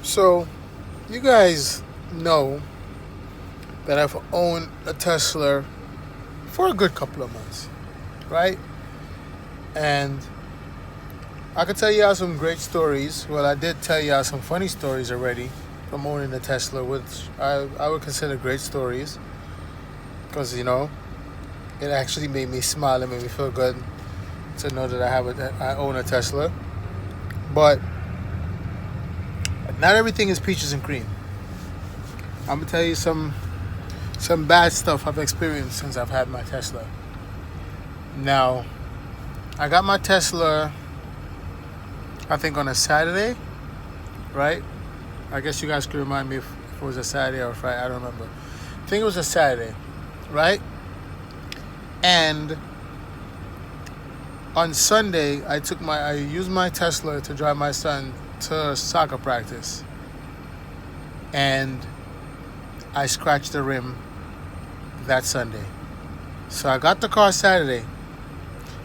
So, you guys know that I've owned a Tesla for a good couple of months, right? And I could tell y'all some great stories. Well, I did tell y'all some funny stories already from owning a Tesla, which I would consider great stories because, it actually made me smile and made me feel good to know that I own a Tesla. But not everything is peaches and cream. I'm gonna tell you some bad stuff I've experienced since I've had my Tesla. Now, I got my Tesla, I think on a Saturday, right? I guess you guys could remind me if it was a Saturday or a Friday. I don't remember. I think it was a Saturday, right? And on Sunday, I used my Tesla to drive my son to soccer practice, and I scratched the rim that Sunday. So I got the car Saturday,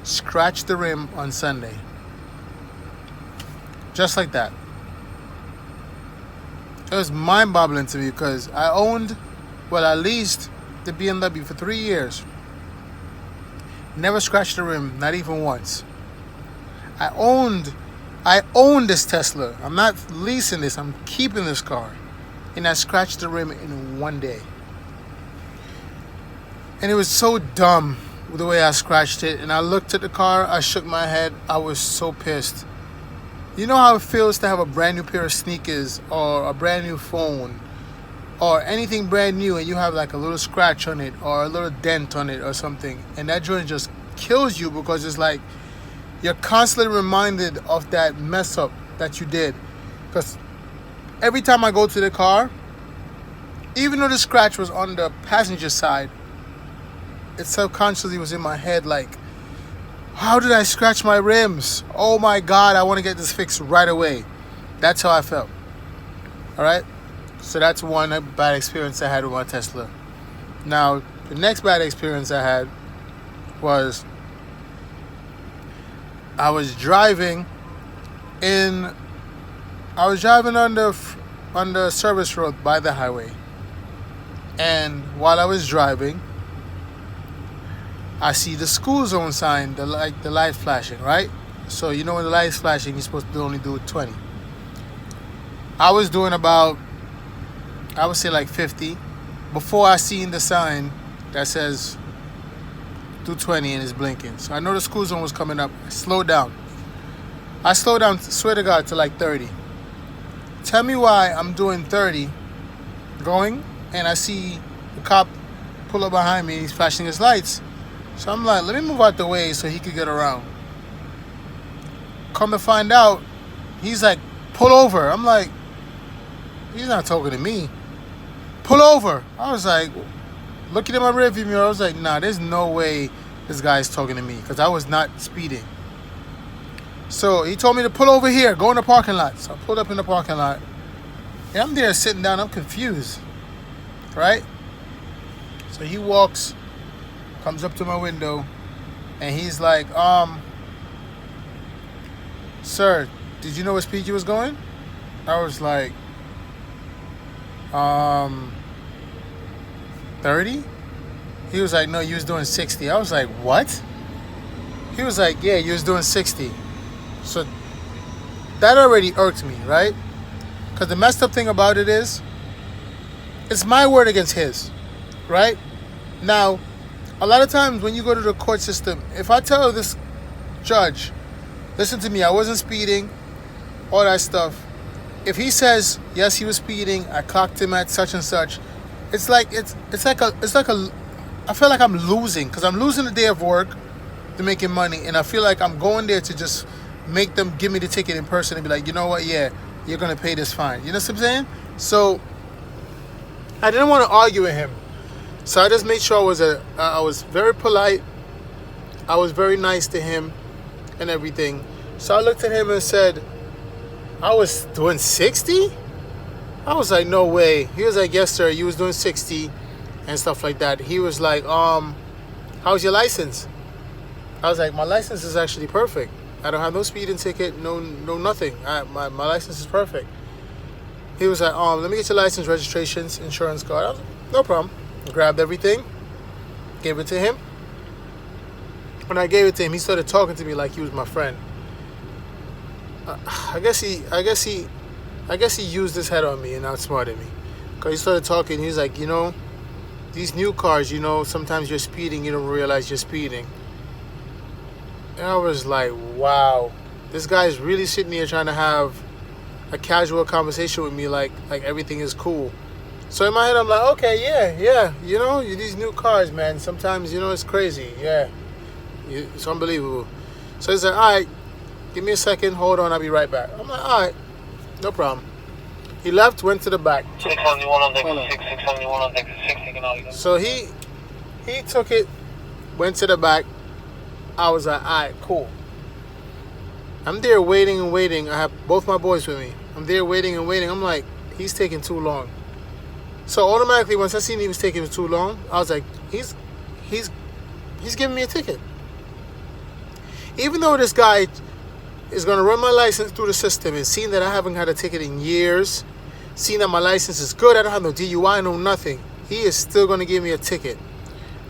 scratched the rim on Sunday, just like that. It was mind-boggling to me because I leased the BMW for 3 years. Never scratched the rim, not even once. I owned this Tesla. I'm not leasing this. I'm keeping this car. And I scratched the rim in one day. And it was so dumb the way I scratched it. And I looked at the car. I shook my head. I was so pissed. You know how it feels to have a brand new pair of sneakers or a brand new phone or anything brand new and you have like a little scratch on it or a little dent on it or something, and that joint just kills you because it's like you're constantly reminded of that mess up that you did. Because every time I go to the car, even though the scratch was on the passenger side, it subconsciously was in my head like, how did I scratch my rims? Oh my God, I want to get this fixed right away. That's how I felt. All right? So that's one bad experience I had with my Tesla. Now, the next bad experience I had was I was driving on the service road by the highway. And while I was driving, I see the school zone sign, the light flashing, right? So when the light's flashing, you're supposed to only do 20. I was doing about, I would say like 50 before I seen the sign that says do 20 and it's blinking. So I know the school zone was coming up. I slowed down, swear to God, to like 30. Tell me why I'm doing 30 going and I see the cop pull up behind me and he's flashing his lights. So I'm like, let me move out the way so he could get around. Come to find out, he's like, pull over. I'm like, he's not talking to me. Pull over. I was like, looking at my rearview mirror, I was like, nah, there's no way this guy's talking to me because I was not speeding. So he told me to pull over here, go in the parking lot. So I pulled up in the parking lot. And I'm there sitting down, I'm confused. Right? So he comes up to my window, and he's like, sir, did you know what speed you was going? I was like, 30? He was like, no, you was doing 60. I was like, what? He was like, yeah, you was doing 60. So that already irked me, right? Because the messed up thing about it is, it's my word against his, right? Now, a lot of times when you go to the court system, if I tell this judge, listen to me, I wasn't speeding, all that stuff. If he says, yes, he was speeding, I clocked him at such and such, I feel like I'm losing because I'm losing a day of work to making money, and I feel like I'm going there to just make them give me the ticket in person and be like, you know what, yeah, you're going to pay this fine. You know what I'm saying? So I didn't want to argue with him. So I just made sure I was very polite. I was very nice to him and everything. So I looked at him and said, I was doing 60? I was like, no way. He was like, yes, sir, you was doing 60 and stuff like that. He was like, how's your license? I was like, my license is actually perfect. I don't have no speeding ticket, no nothing. My license is perfect. He was like, let me get your license, registrations, insurance card. I was like, no problem. I grabbed everything, gave it to him. When I gave it to him, he started talking to me like he was my friend. I guess he used his head on me and outsmarted me. Cause he started talking. He was like, these new cars, sometimes you're speeding, you don't realize you're speeding. And I was like, wow, this guy's really sitting here trying to have a casual conversation with me like everything is cool. So in my head, I'm like, okay, yeah, these new cars, man, sometimes, it's crazy, yeah. It's unbelievable. So he's like, all right, give me a second, hold on, I'll be right back. I'm like, all right, no problem. He left, went to the back. 671 on deck 671 on deck 6. So he took it, went to the back. I was like, all right, cool. I'm there waiting and waiting. I have both my boys with me. I'm there waiting and waiting. I'm like, he's taking too long. So automatically, once I seen he was taking too long, I was like, he's giving me a ticket. Even though this guy is going to run my license through the system and seeing that I haven't had a ticket in years, seeing that my license is good, I don't have no DUI, no nothing, he is still going to give me a ticket.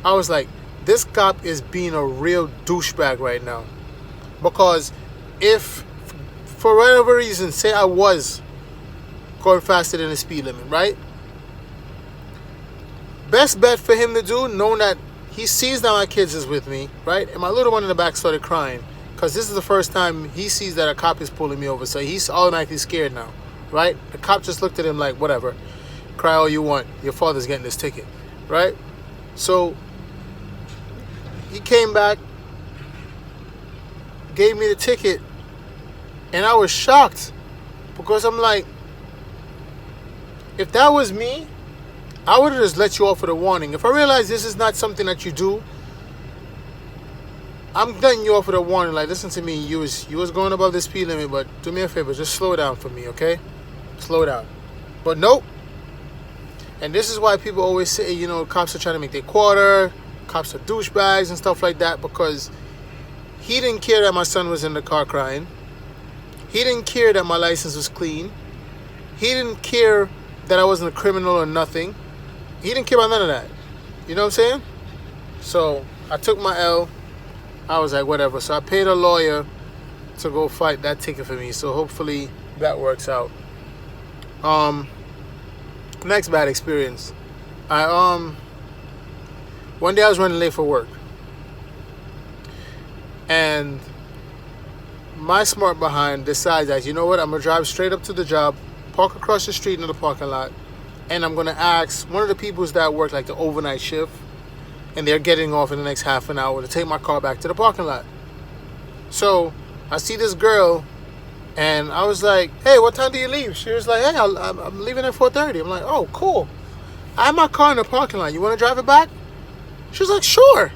I was like, this cop is being a real douchebag right now. Because if, for whatever reason, say I was going faster than the speed limit, right? Best bet for him to do, knowing that he sees that my kids is with me, right? And my little one in the back started crying. Because this is the first time he sees that a cop is pulling me over. So he's automatically scared now, right? The cop just looked at him like, whatever. Cry all you want. Your father's getting this ticket, right? So he came back, gave me the ticket, and I was shocked. Because I'm like, if that was me, I would have just let you off with a warning. If I realize this is not something that you do, I'm letting you off with a warning. Like, listen to me, you was going above the speed limit, but do me a favor, just slow down for me, okay? Slow down. But nope. And this is why people always say, cops are trying to make their quarter, cops are douchebags and stuff like that, because he didn't care that my son was in the car crying. He didn't care that my license was clean. He didn't care that I wasn't a criminal or nothing. He didn't care about none of that. You know what I'm saying? So I took my L. I was like, whatever. So I paid a lawyer to go fight that ticket for me. So hopefully that works out. Next bad experience. One day I was running late for work. And my smart behind decides that, you know what, I'm going to drive straight up to the job, park across the street in the parking lot, and I'm going to ask one of the people that work like the overnight shift, and they're getting off in the next half an hour, to take my car back to the parking lot. So I see this girl, and I was like, hey, what time do you leave? She was like, hey, I'm leaving at 4:30. I'm like, oh, cool. I have my car in the parking lot. You want to drive it back? She was like, sure.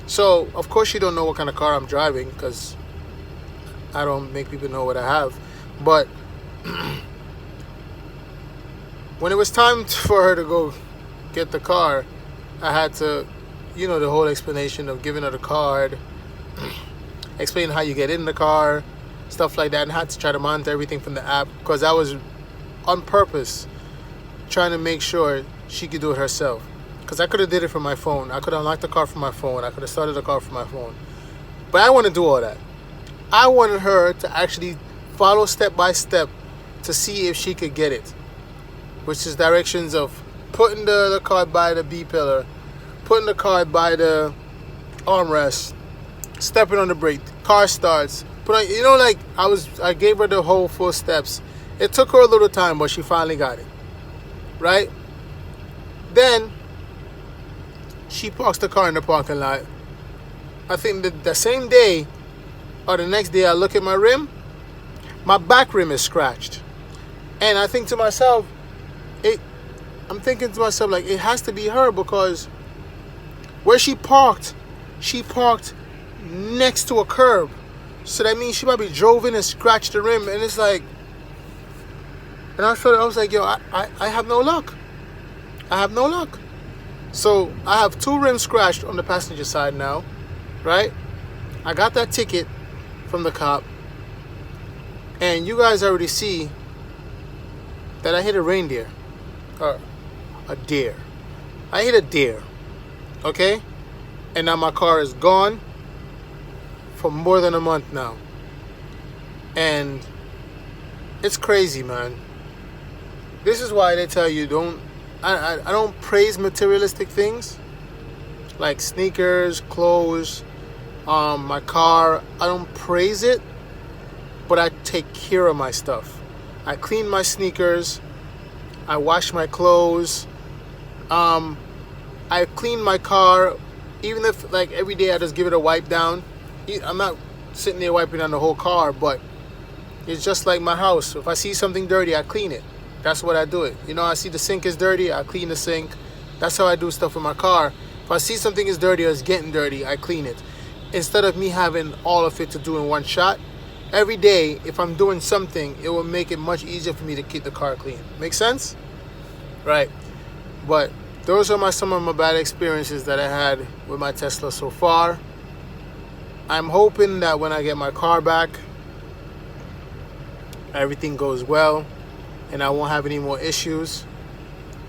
So, of course, she don't know what kind of car I'm driving, because I don't make people know what I have. But when it was time for her to go get the car, I had to, the whole explanation of giving her the card, explaining how you get in the car, stuff like that, and had to try to monitor everything from the app, because I was on purpose trying to make sure she could do it herself. Because I could have did it from my phone. I could have unlocked the car from my phone. I could have started the car from my phone. But I want to do all that. I wanted her to actually follow step by step to see if she could get it, which is directions of putting the card by the B pillar, putting the card by the armrest, stepping on the brake, car starts. But I gave her the whole 4 steps. It took her a little time, but she finally got it. Right? Then she parks the car in the parking lot. I think the same day or the next day, I look at my rim. My back rim is scratched. And I think to myself, I'm thinking to myself, like, it has to be her, because where she parked next to a curb. So that means she probably drove in and scratched the rim. And it's like, and I was like, yo, I have no luck. I have no luck. So I have 2 rims scratched on the passenger side now, right? I got that ticket from the cop. And you guys already see that I hit a reindeer. Or a deer. I hit a deer. Okay? And now my car is gone for more than a month now. And it's crazy, man. This is why they tell you I don't praise materialistic things like sneakers, clothes, my car. I don't praise it, but I take care of my stuff. I clean my sneakers. I wash my clothes. I clean my car. Even if like every day I just give it a wipe down. I'm not sitting there wiping down the whole car, but it's just like my house. If I see something dirty, I clean it. That's what I do it. You know, I see the sink is dirty, I clean the sink. That's how I do stuff with my car. If I see something is dirty or it's getting dirty, I clean it. Instead of me having all of it to do in one shot, every day, if I'm doing something, it will make it much easier for me to keep the car clean. Make sense? Right. But those are some of my bad experiences that I had with my Tesla so far. I'm hoping that when I get my car back, everything goes well and I won't have any more issues.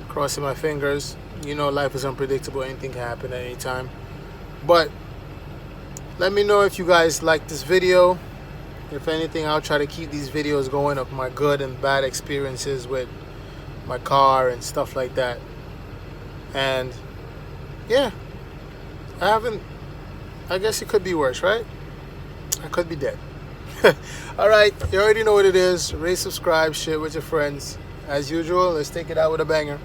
Crossing my fingers. You know, life is unpredictable. Anything can happen at any time. But let me know if you guys like this video. If anything, I'll try to keep these videos going of my good and bad experiences with my car and stuff like that. And yeah, I guess it could be worse, right? I could be dead. Alright, you already know what it is. Rate, subscribe, share with your friends. As usual, let's take it out with a banger.